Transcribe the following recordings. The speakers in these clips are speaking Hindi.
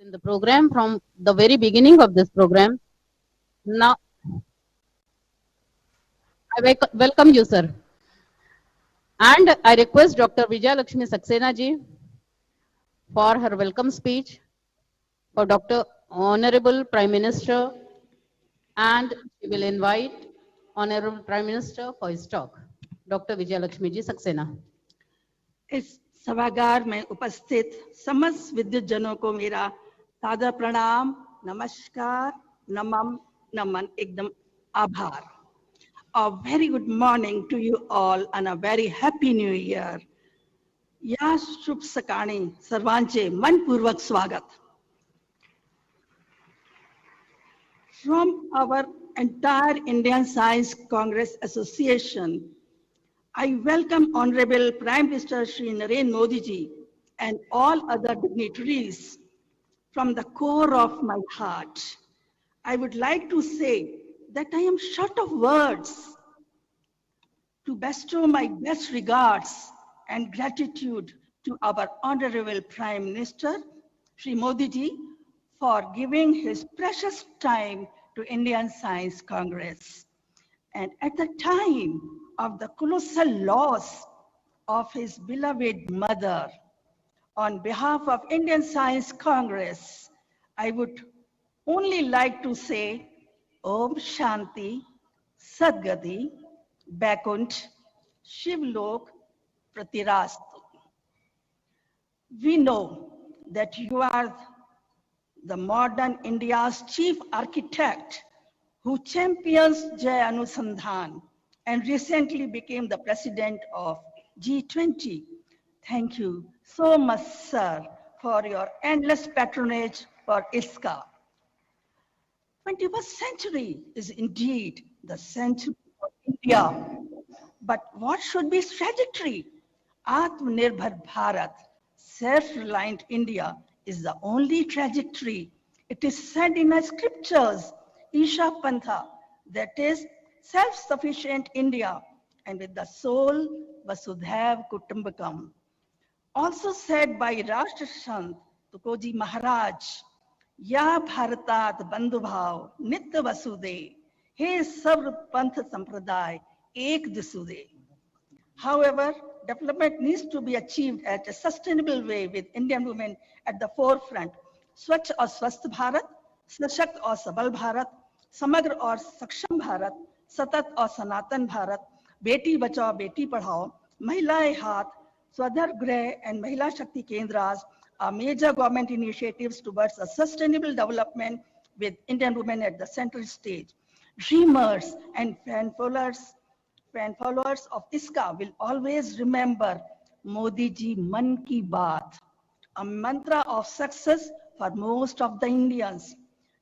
in the program from the very beginning of this program. Now, I welcome you, sir. And I request Dr. Vijay Lakshmi Saxena ji for her welcome speech for Dr. Honorable Prime Minister, and she will invite Honorable Prime Minister for his talk. Dr. Vijay Lakshmi ji Saxena. इस सभागार में उपस्थित समस्त विद्युत जनों को मेरा सादर प्रणाम, नमस्कार, नमन, एकदम आभार. A very good morning to you all and a very happy new year. या शुभ सकाळी सर्वांचे मनपूर्वक स्वागत. From our entire Indian Science Congress Association, I welcome Honorable Prime Minister Shri Narendra Modi ji and all other dignitaries from the core of my heart. I would like to say that I am short of words to bestow my best regards and gratitude to our Honorable Prime Minister Shri Modi ji for giving his precious time to Indian Science Congress. And at the time of the colossal loss of his beloved mother, on behalf of Indian Science Congress, I would only like to say, Om Shanti, Sadgati, Vaikunt, Shivlok, Pratirastu. We know that you are the modern India's chief architect who champions Jai Anusandhan and recently became the president of G20. Thank you so much, sir, for your endless patronage for ISCA. 21st century is indeed the century of India. But what should be its trajectory? Atmanirbhar Bharat, self-reliant India, is the only trajectory. It is said in the scriptures, Isha Pantha, that is self-sufficient India, and with the soul, Vasudhaiv Kutumbakam. Also said by Rashtrasant Tukoji Maharaj, Ya Bharatat Bandhubhav Nitya Vasude, He Sarv Pantha Sampradaya Ek Disude. However, development needs to be achieved at a sustainable way with Indian women at the forefront. Swachh और स्वस्थ भारत, सशक्त और सबल भारत, समग्र और सक्षम भारत, सतत और सनातन भारत, बेटी बचाओ बेटी पढ़ाओ, महिलाएं हाथ, स्वधर गृह and Mahila Shakti Kendras are major government initiatives towards a sustainable development with Indian women at the central stage. Dreamers and fan followers of ISCA will always remember Modi ji Man Ki Baat, a mantra of success for most of the Indians.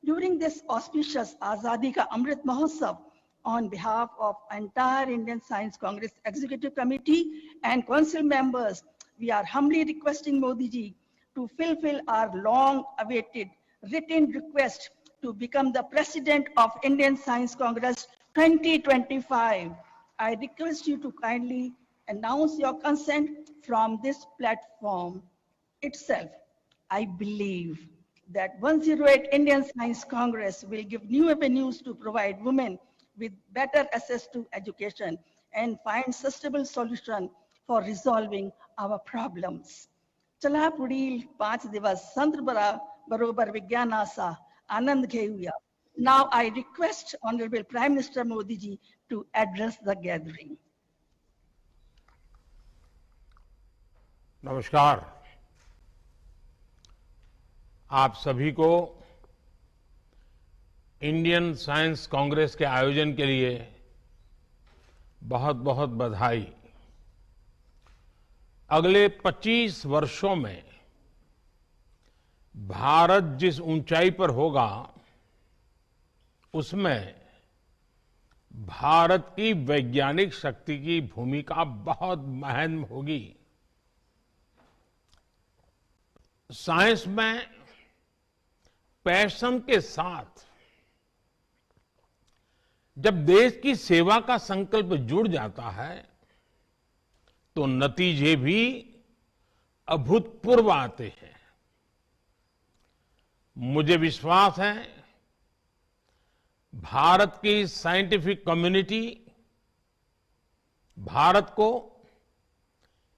During this auspicious Azadi Ka Amrit Mahotsav, on behalf of entire Indian Science Congress Executive Committee and Council members, we are humbly requesting Modi ji to fulfill our long-awaited written request to become the President of Indian Science Congress 2025. I request you to kindly announce your consent from this platform itself. I believe that 108 Indian Science Congress will give new avenues to provide women with better access to education and find sustainable solution for resolving our problems. चला पुढील 5 दिवस संत बरोबर विज्ञानाचा आनंद घेऊया. Now I request Honorable Prime Minister Modi ji to address the gathering. नमस्कार. आप सभी को इंडियन साइंस कांग्रेस के आयोजन के लिए बहुत बहुत बधाई. अगले 25 वर्षों में भारत जिस ऊंचाई पर होगा उसमें भारत की वैज्ञानिक शक्ति की भूमिका बहुत अहम होगी. साइंस में पैशन के साथ जब देश की सेवा का संकल्प जुड़ जाता है तो नतीजे भी अभूतपूर्व आते हैं. मुझे विश्वास है भारत की साइंटिफिक कम्युनिटी भारत को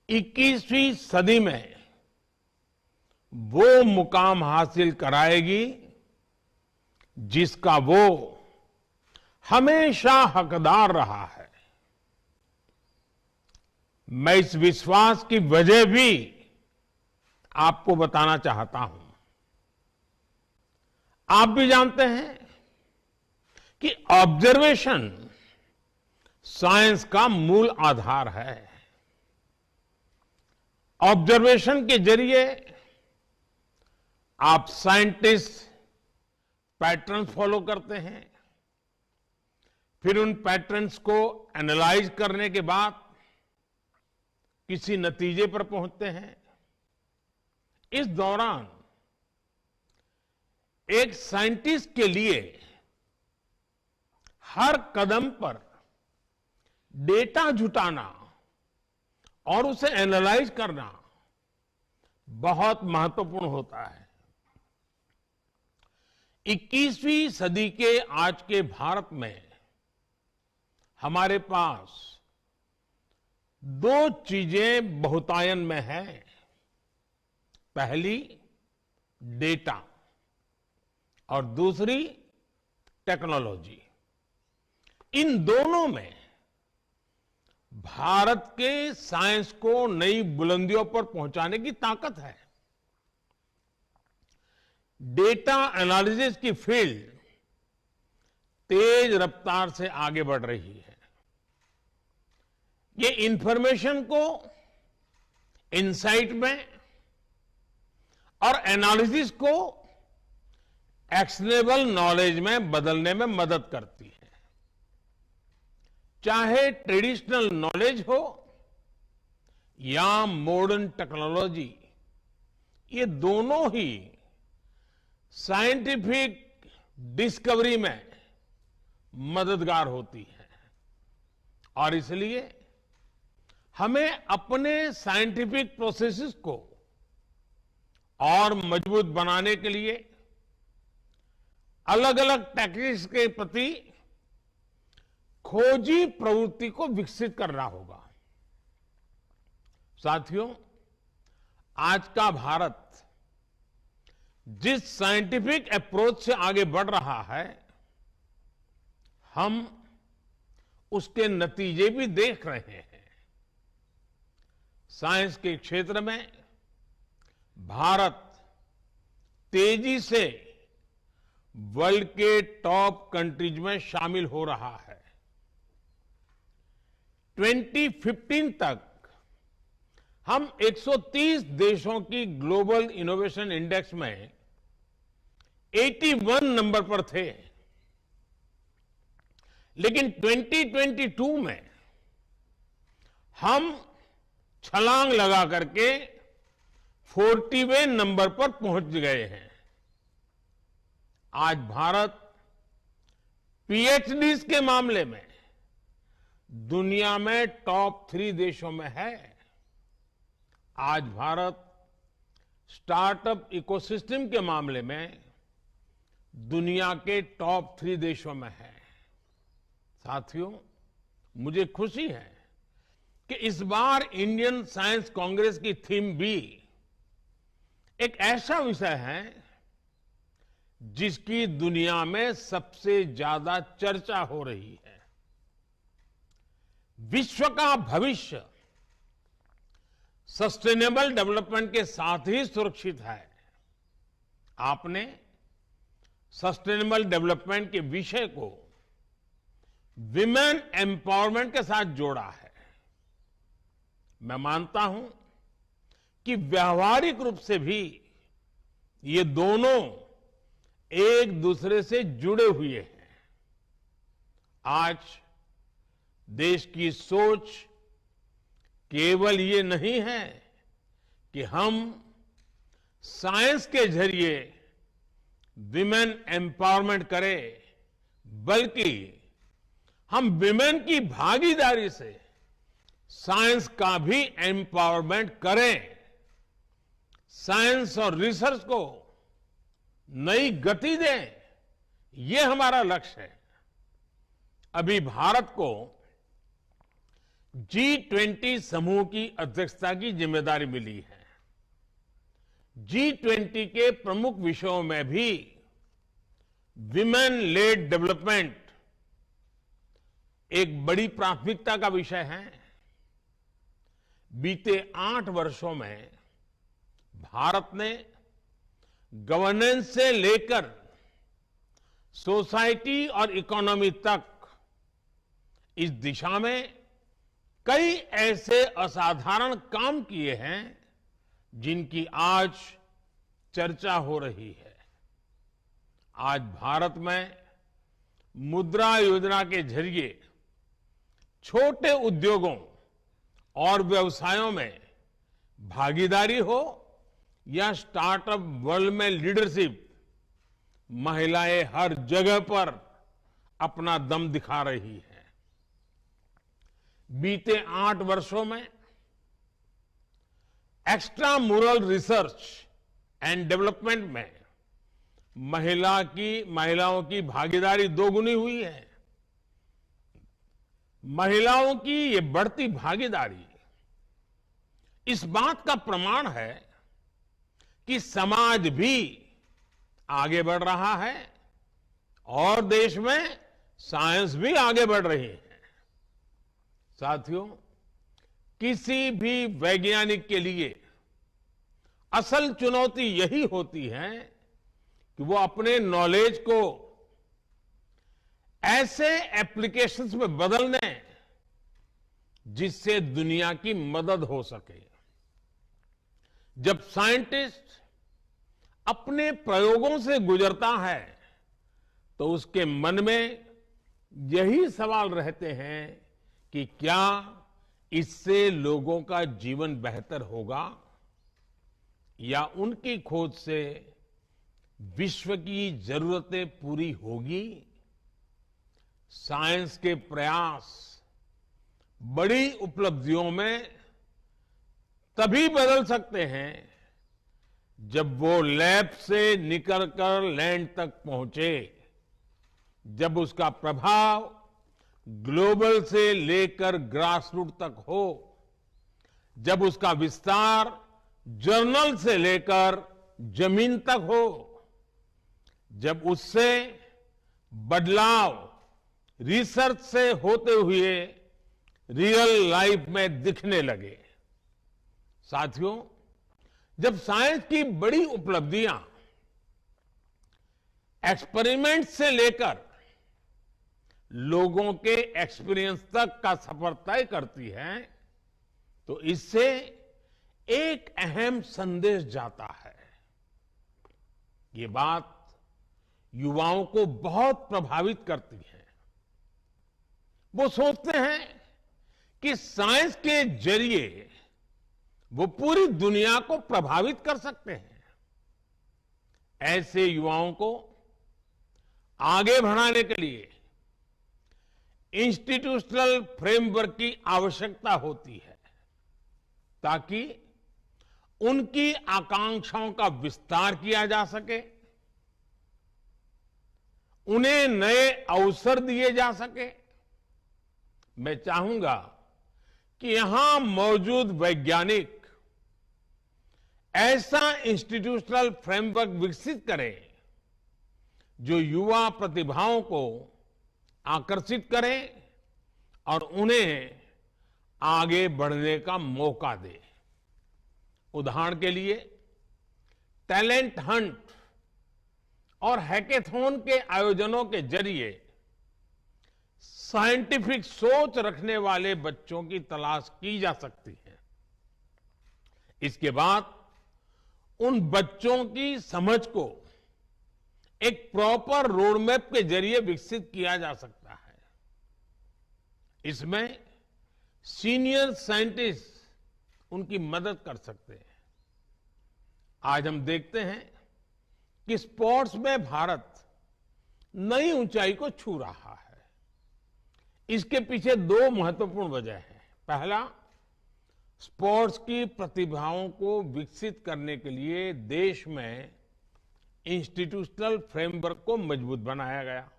21वीं सदी में वो मुकाम हासिल कराएगी जिसका वो हमेशा हकदार रहा है। मैं इस विश्वास की वजह भी आपको बताना चाहता हूं। आप भी जानते हैं कि ऑब्जर्वेशन साइंस का मूल आधार है। ऑब्जर्वेशन के जरिए आप साइंटिस्ट पैटर्न फॉलो करते हैं, फिर उन पैटर्न्स को एनालाइज करने के बाद किसी नतीजे पर पहुंचते हैं। इस दौरान एक साइंटिस्ट के लिए हर कदम पर डेटा जुटाना और उसे एनालाइज करना बहुत महत्वपूर्ण होता है। 21वीं सदी के आज के भारत में हमारे पास दो चीजें बहुतायन में हैं। पहली डेटा और दूसरी टेक्नोलॉजी। इन दोनों में भारत के साइंस को नई बुलंदियों पर पहुंचाने की ताकत है। डेटा एनालिसिस की फील्ड तेज रफ्तार से आगे बढ़ रही है। ये इंफॉर्मेशन को इनसाइट में और एनालिसिस को एक्शनेबल नॉलेज में बदलने में मदद करती है। चाहे ट्रेडिशनल नॉलेज हो या मॉडर्न टेक्नोलॉजी, ये दोनों ही साइंटिफिक डिस्कवरी में मददगार होती है। और इसलिए हमें अपने साइंटिफिक प्रोसेसेस को और मजबूत बनाने के लिए अलग अलग टेक्निक्स के प्रति खोजी प्रवृत्ति को विकसित करना होगा। साथियों, आज का भारत जिस साइंटिफिक अप्रोच से आगे बढ़ रहा है, हम उसके नतीजे भी देख रहे हैं। साइंस के क्षेत्र में भारत तेजी से वर्ल्ड के टॉप कंट्रीज में शामिल हो रहा है। 2015 तक हम 130 देशों की ग्लोबल इनोवेशन इंडेक्स में 81 नंबर पर थे, लेकिन 2022 में हम छलांग लगा करके 40वें नंबर पर पहुंच गए हैं। आज भारत पीएचडीज के मामले में दुनिया में टॉप 3 देशों में है। आज भारत स्टार्टअप इकोसिस्टम के मामले में दुनिया के टॉप 3 देशों में है। साथियों, मुझे खुशी है कि इस बार इंडियन साइंस कांग्रेस की थीम भी एक ऐसा विषय है जिसकी दुनिया में सबसे ज्यादा चर्चा हो रही है। विश्व का भविष्य सस्टेनेबल डेवलपमेंट के साथ ही सुरक्षित है। आपने सस्टेनेबल डेवलपमेंट के विषय को विमेन एम्पावरमेंट के साथ जोड़ा है। मैं मानता हूं कि व्यावहारिक रूप से भी ये दोनों एक दूसरे से जुड़े हुए हैं। आज देश की सोच केवल ये नहीं है कि हम साइंस के जरिए विमेन एम्पावरमेंट करें, बल्कि हम विमेन की भागीदारी से साइंस का भी एम्पावरमेंट करें। साइंस और रिसर्च को नई गति दें, ये हमारा लक्ष्य है। अभी भारत को G20 समूह की अध्यक्षता की जिम्मेदारी मिली है। G20 के प्रमुख विषयों में भी विमेन लेड डेवलपमेंट एक बड़ी प्राथमिकता का विषय है। बीते 8 वर्षों में भारत ने गवर्नेंस से लेकर सोसाइटी और इकोनॉमी तक इस दिशा में कई ऐसे असाधारण काम किए हैं जिनकी आज चर्चा हो रही है। आज भारत में मुद्रा योजना के जरिए छोटे उद्योगों और व्यवसायों में भागीदारी हो या स्टार्टअप वर्ल्ड में लीडरशिप, महिलाएं हर जगह पर अपना दम दिखा रही है। बीते 8 वर्षों में एक्स्ट्रा मुरल रिसर्च एंड डेवलपमेंट में महिलाओं की भागीदारी दोगुनी हुई है। महिलाओं की ये बढ़ती भागीदारी इस बात का प्रमाण है कि समाज भी आगे बढ़ रहा है और देश में साइंस भी आगे बढ़ रही है। साथियों, किसी भी वैज्ञानिक के लिए असल चुनौती यही होती है कि वो अपने नॉलेज को ऐसे एप्लीकेशंस में बदल दें जिससे दुनिया की मदद हो सके। जब साइंटिस्ट अपने प्रयोगों से गुजरता है तो उसके मन में यही सवाल रहते हैं कि क्या इससे लोगों का जीवन बेहतर होगा या उनकी खोज से विश्व की जरूरतें पूरी होगी। साइंस के प्रयास बड़ी उपलब्धियों में तभी बदल सकते हैं जब वो लैब से निकलकर लैंड तक पहुंचे, जब उसका प्रभाव ग्लोबल से लेकर ग्रासरूट तक हो, जब उसका विस्तार जर्नल से लेकर जमीन तक हो, जब उससे बदलाव रिसर्च से होते हुए रियल लाइफ में दिखने लगे। साथियों, जब साइंस की बड़ी उपलब्धियां एक्सपेरिमेंट से लेकर लोगों के एक्सपीरियंस तक का सफर तय करती है तो इससे एक अहम संदेश जाता है। ये बात युवाओं को बहुत प्रभावित करती है। वो सोचते हैं कि साइंस के जरिए वो पूरी दुनिया को प्रभावित कर सकते हैं। ऐसे युवाओं को आगे बढ़ाने के लिए इंस्टीट्यूशनल फ्रेमवर्क की आवश्यकता होती है ताकि उनकी आकांक्षाओं का विस्तार किया जा सके, उन्हें नए अवसर दिए जा सके। मैं चाहूंगा कि यहां मौजूद वैज्ञानिक ऐसा इंस्टीट्यूशनल फ्रेमवर्क विकसित करें जो युवा प्रतिभाओं को आकर्षित करे और उन्हें आगे बढ़ने का मौका दे। उदाहरण के लिए टैलेंट हंट और हैकेथॉन के आयोजनों के जरिए साइंटिफिक सोच रखने वाले बच्चों की तलाश की जा सकती है। इसके बाद उन बच्चों की समझ को एक प्रॉपर रोड मैप के जरिए विकसित किया जा सकता है। इसमें सीनियर साइंटिस्ट उनकी मदद कर सकते हैं। आज हम देखते हैं कि स्पोर्ट्स में भारत नई ऊंचाई को छू रहा है। इसके पीछे 2 महत्वपूर्ण वजह हैं। पहला, स्पोर्ट्स की प्रतिभाओं को विकसित करने के लिए देश में इंस्टीट्यूशनल फ्रेमवर्क को मजबूत बनाया गया।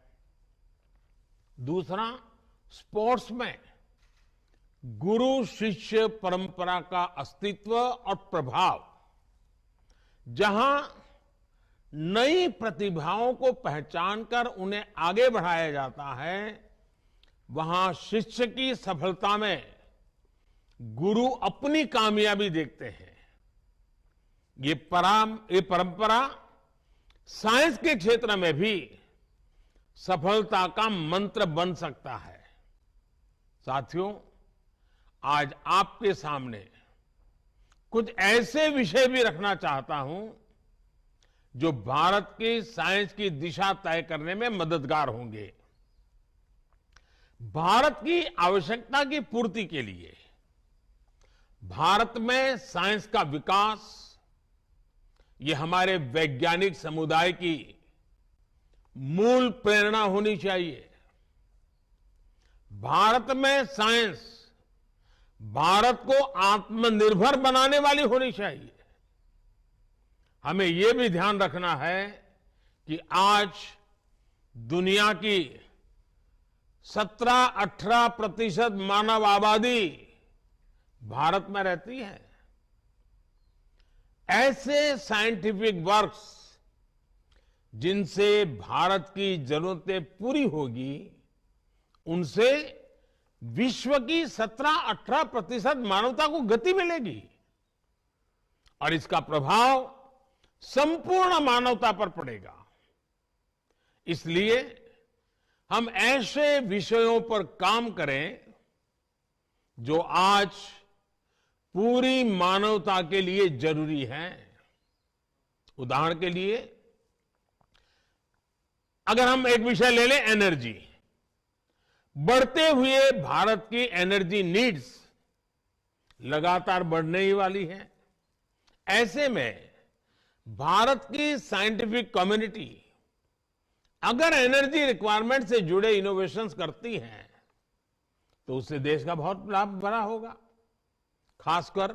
दूसरा, स्पोर्ट्स में गुरु शिष्य परंपरा का अस्तित्व और प्रभाव, जहां नई प्रतिभाओं को पहचानकर उन्हें आगे बढ़ाया जाता है, वहां शिष्य की सफलता में गुरु अपनी कामयाबी देखते हैं। ये परंपरा साइंस के क्षेत्र में भी सफलता का मंत्र बन सकता है। साथियों, आज आपके सामने कुछ ऐसे विषय भी रखना चाहता हूं जो भारत की साइंस की दिशा तय करने में मददगार होंगे। भारत की आवश्यकता की पूर्ति के लिए भारत में साइंस का विकास, ये हमारे वैज्ञानिक समुदाय की मूल प्रेरणा होनी चाहिए। भारत में साइंस भारत को आत्मनिर्भर बनाने वाली होनी चाहिए। हमें यह भी ध्यान रखना है कि आज दुनिया की 17-18% मानव आबादी भारत में रहती है। ऐसे साइंटिफिक वर्क्स जिनसे भारत की जरूरतें पूरी होगी, उनसे विश्व की 17-18% मानवता को गति मिलेगी और इसका प्रभाव संपूर्ण मानवता पर पड़ेगा। इसलिए हम ऐसे विषयों पर काम करें जो आज पूरी मानवता के लिए जरूरी है। उदाहरण के लिए अगर हम एक विषय ले लें, एनर्जी। बढ़ते हुए भारत की एनर्जी नीड्स लगातार बढ़ने ही वाली है। ऐसे में भारत की साइंटिफिक कम्युनिटी अगर एनर्जी रिक्वायरमेंट से जुड़े इनोवेशंस करती है तो उससे देश का बहुत लाभ बड़ा होगा। खासकर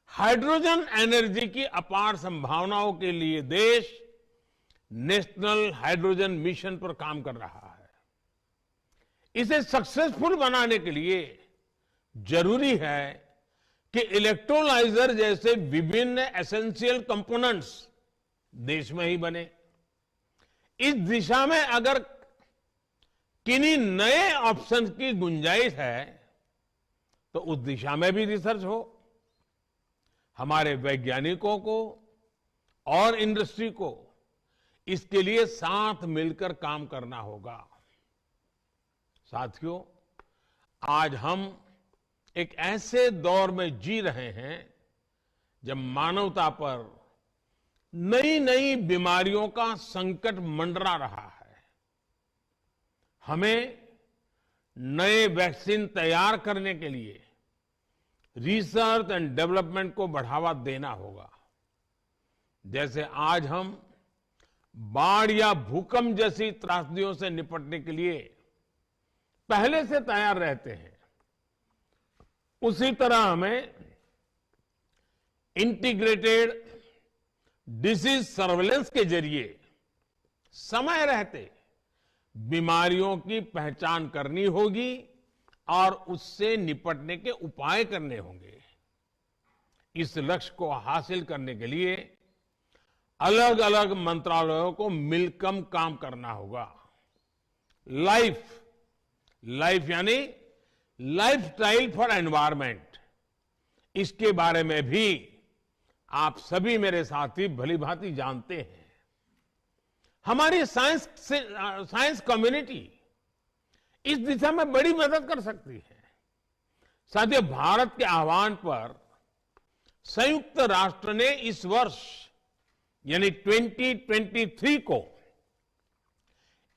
हाइड्रोजन एनर्जी की अपार संभावनाओं के लिए देश नेशनल हाइड्रोजन मिशन पर काम कर रहा है। इसे सक्सेसफुल बनाने के लिए जरूरी है कि इलेक्ट्रोलाइजर जैसे विभिन्न एसेंशियल कंपोनेंट्स देश में ही बने। इस दिशा में अगर किन्हीं नए ऑप्शन की गुंजाइश है तो उस दिशा में भी रिसर्च हो। हमारे वैज्ञानिकों को और इंडस्ट्री को इसके लिए साथ मिलकर काम करना होगा। साथियों, आज हम एक ऐसे दौर में जी रहे हैं जब मानवता पर नई नई बीमारियों का संकट मंडरा रहा है। हमें नए वैक्सीन तैयार करने के लिए रिसर्च एंड डेवलपमेंट को बढ़ावा देना होगा। जैसे आज हम बाढ़ या भूकंप जैसी त्रासदियों से निपटने के लिए पहले से तैयार रहते हैं, उसी तरह हमें इंटीग्रेटेड डिसीज सर्वेलेंस के जरिए समय रहते बीमारियों की पहचान करनी होगी और उससे निपटने के उपाय करने होंगे। इस लक्ष्य को हासिल करने के लिए अलग अलग मंत्रालयों को मिलकर काम करना होगा। लाइफ यानी लाइफस्टाइल फॉर एनवायरमेंट, इसके बारे में भी आप सभी मेरे साथी भली भांति जानते हैं। हमारी साइंस कम्युनिटी इस दिशा में बड़ी मदद कर सकती है। साथियों, भारत के आह्वान पर संयुक्त राष्ट्र ने इस वर्ष यानी 2023 को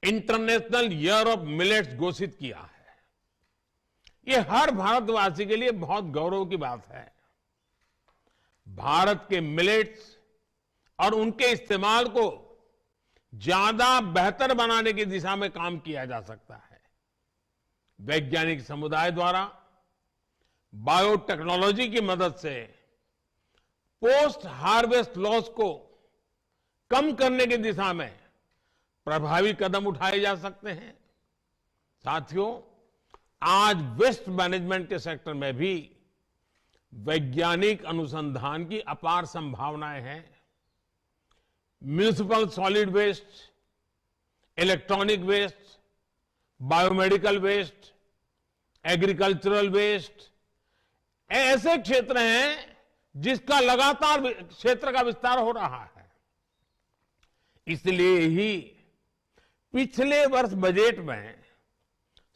इंटरनेशनल ईयर ऑफ मिलेट्स घोषित किया है। ये हर भारतवासी के लिए बहुत गौरव की बात है। भारत के मिलेट्स और उनके इस्तेमाल को ज्यादा बेहतर बनाने की दिशा में काम किया जा सकता है। वैज्ञानिक समुदाय द्वारा बायोटेक्नोलॉजी की मदद से पोस्ट हार्वेस्ट लॉस को कम करने की दिशा में प्रभावी कदम उठाए जा सकते हैं। साथियों, आज वेस्ट मैनेजमेंट के सेक्टर में भी वैज्ञानिक अनुसंधान की अपार संभावनाएं हैं। Municipal solid waste, electronic waste, biomedical waste, agricultural waste, ऐसे क्षेत्र हैं जिसका लगातार क्षेत्र का विस्तार हो रहा है। इसलिए ही पिछले वर्ष बजट में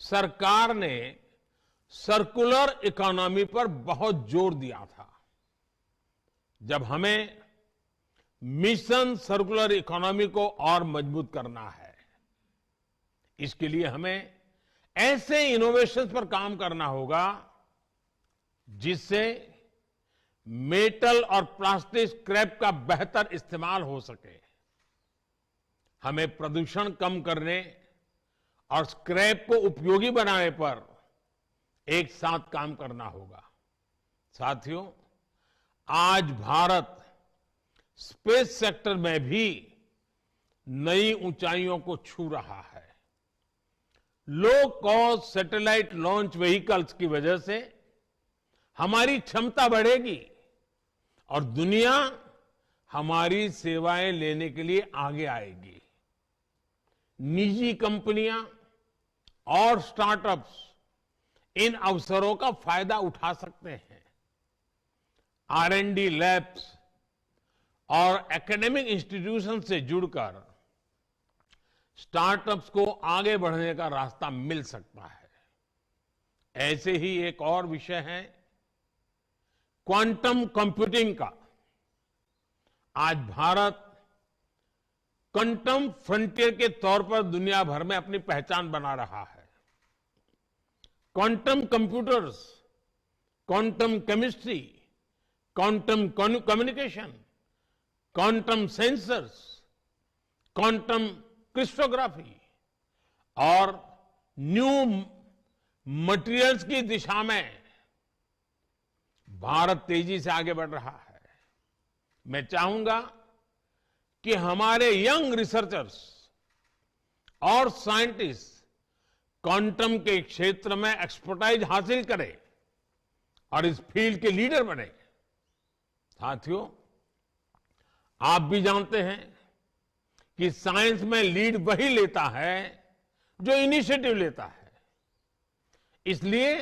सरकार ने सर्कुलर इकोनॉमी पर बहुत जोर दिया था। जब हमें मिशन सर्कुलर इकोनॉमी को और मजबूत करना है, इसके लिए हमें ऐसे इनोवेशंस पर काम करना होगा जिससे मेटल और प्लास्टिक स्क्रैप का बेहतर इस्तेमाल हो सके। हमें प्रदूषण कम करने और स्क्रैप को उपयोगी बनाने पर एक साथ काम करना होगा। साथियों, आज भारत स्पेस सेक्टर में भी नई ऊंचाइयों को छू रहा है। Low cost satellite launch vehicles की वजह से हमारी क्षमता बढ़ेगी और दुनिया हमारी सेवाएं लेने के लिए आगे आएगी। निजी कंपनियां और स्टार्टअप्स इन अवसरों का फायदा उठा सकते हैं। R&D लैब्स और एकेडमिक इंस्टीट्यूशन से जुड़कर स्टार्टअप्स को आगे बढ़ने का रास्ता मिल सकता है। ऐसे ही एक और विषय है क्वांटम कंप्यूटिंग का। आज भारत क्वांटम फ्रंटियर के तौर पर दुनिया भर में अपनी पहचान बना रहा है। Quantum computers, quantum chemistry, quantum communication, quantum sensors, quantum cryptography और न्यू मटेरियल्स की दिशा में भारत तेजी से आगे बढ़ रहा है। मैं चाहूंगा कि हमारे यंग रिसर्चर्स और साइंटिस्ट क्वांटम के क्षेत्र में एक्सपर्टाइज हासिल करें और इस फील्ड के लीडर बने। साथियों, आप भी जानते हैं कि साइंस में लीड वही लेता है जो इनिशिएटिव लेता है। इसलिए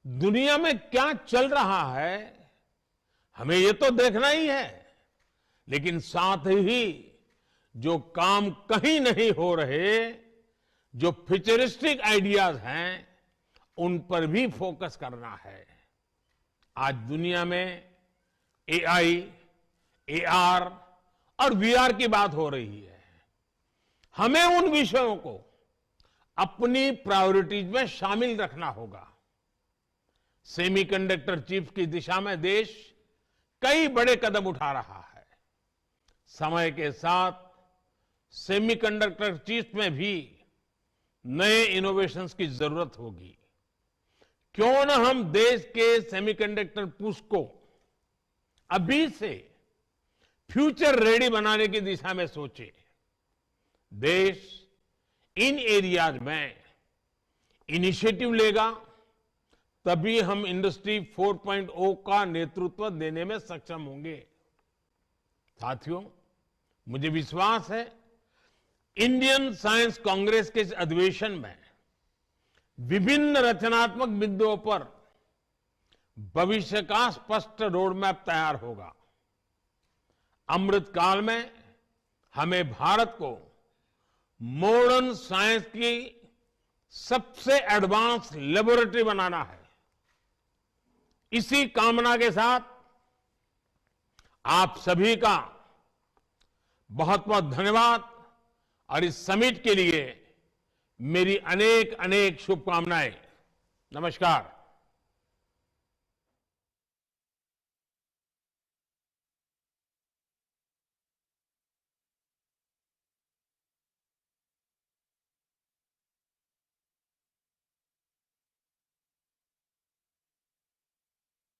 दुनिया में क्या चल रहा है हमें ये तो देखना ही है, लेकिन साथ ही जो काम कहीं नहीं हो रहे, जो फ्यूचरिस्टिक आइडियाज हैं, उन पर भी फोकस करना है। आज दुनिया में AI, AR और VR की बात हो रही है। हमें उन विषयों को अपनी प्रायोरिटीज में शामिल रखना होगा। सेमीकंडक्टर चिप्स की दिशा में देश कई बड़े कदम उठा रहा है। समय के साथ सेमीकंडक्टर चिप्स में भी नए इनोवेशंस की जरूरत होगी। क्यों न हम देश के सेमीकंडक्टर पुश को अभी से फ्यूचर रेडी बनाने की दिशा में सोचे। देश इन एरियाज में इनिशिएटिव लेगा, तभी हम इंडस्ट्री 4.0 का नेतृत्व देने में सक्षम होंगे। साथियों, मुझे विश्वास है इंडियन साइंस कांग्रेस के इस अधिवेशन में विभिन्न रचनात्मक बिंदुओं पर भविष्य का स्पष्ट रोड मैप तैयार होगा। अमृतकाल में हमें भारत को मॉडर्न साइंस की सबसे एडवांस लेबोरेटरी बनाना है। इसी कामना के साथ आप सभी का बहुत बहुत धन्यवाद और इस समिट के लिए मेरी अनेक अनेक शुभकामनाएं। नमस्कार।